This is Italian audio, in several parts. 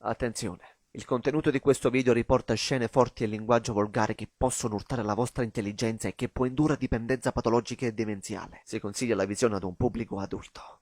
Attenzione, il contenuto di questo video riporta scene forti e linguaggio volgare che possono urtare la vostra intelligenza e che può indurre dipendenza patologica e demenziale. Si consiglia la visione ad un pubblico adulto.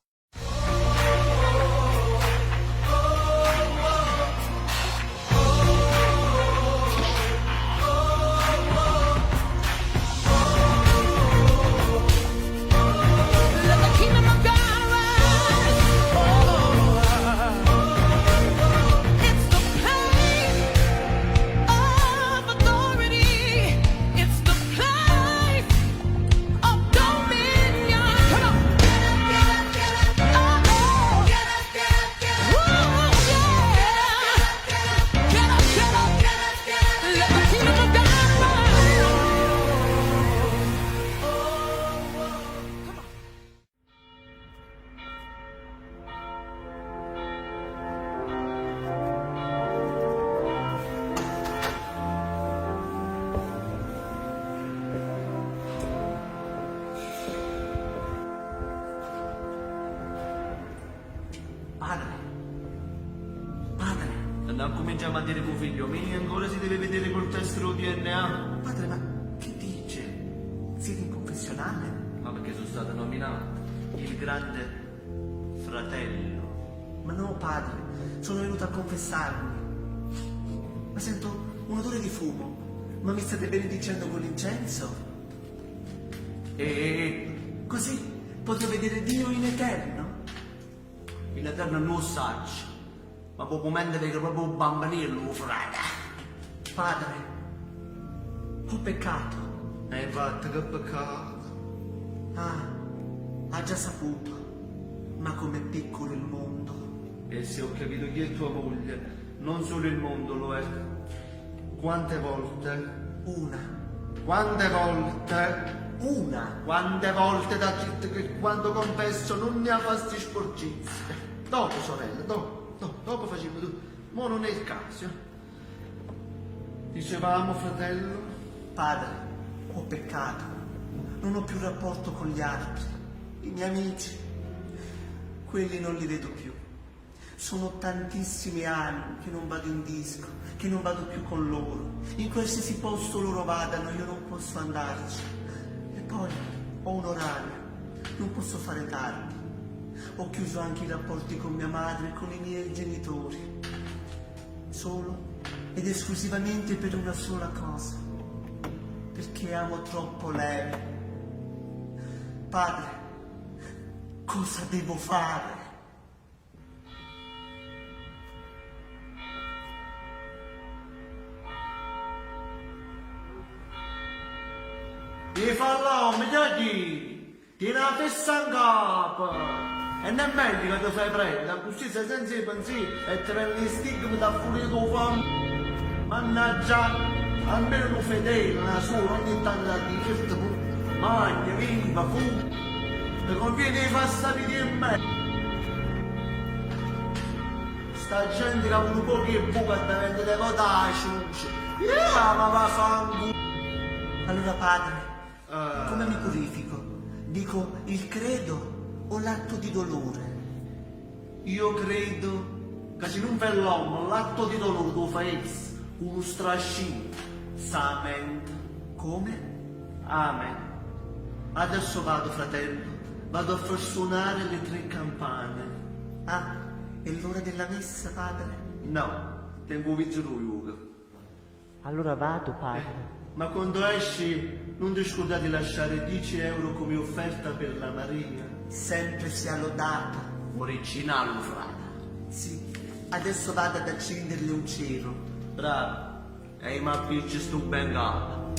Padre, Non cominciamo a dire tuo figlio, mi ancora si deve vedere col test del DNA. padre, ma che dice? Siete in confessionale? Ma perché sono stato nominato il grande fratello. Ma no, padre, sono venuto a confessarmi. Ma sento un odore di fumo. Ma mi state benedicendo con l'incenso? E Così potrò vedere Dio in eterno? in eterno non lo saccio, ma proprio mente che proprio un bambinello, frate. Padre, ho peccato. E infatti che peccato. Ah, ha già saputo. Ma com'è piccolo il mondo. E se ho capito chi è tua moglie, non solo il mondo lo è. Quante volte? Una. Quante volte? Una. Quante volte da zitto che quando confesso non ne ha fasti sporcizie. Dopo, sorella, dopo facciamo tu. Ma non è il caso. Dicevamo, fratello, Padre, ho peccato. Non ho più rapporto con gli altri. I miei amici. Quelli non li vedo più. Sono tantissimi anni che non vado in disco, che non vado più con loro. In qualsiasi posto loro vadano, io non posso andarci. E poi ho un orario, non posso fare tardi. Ho chiuso anche i rapporti con mia madre e con i miei genitori. Solo ed esclusivamente per una sola cosa. Perché amo troppo lei. Padre, cosa devo fare? ti fa l'uomo, ti la fessa in capo. E non è meglio che ti fai prendere, così sei senza i pensieri e ti prendi stigma da fuori tuo fame. Mannaggia, almeno un fedele, una sola, ogni tanto a dire, mangia, viva, fu. Ti conviene fare sta vita in me. Sta gente che ha avuto pochi e buca da vendere votare, ma va a fanculo. Allora padre, come mi purifico? Dico il credo o l'atto di dolore? Io credo che se non fai l'uomo, l'atto di dolore lo fai uno strascino, samente. Come? Amen. Adesso vado, fratello, vado a far suonare le 3 campane. Ah, è l'ora della messa, padre? No, tengo vizio tu, Luca. Allora vado, padre. Ma quando esci, non ti scordare di lasciare 10 euro come offerta per la Maria. Sempre sia lodata. Originale, frate. Sì, adesso vado ad accenderle un cero. Bravo, e mi appicci sto bengala.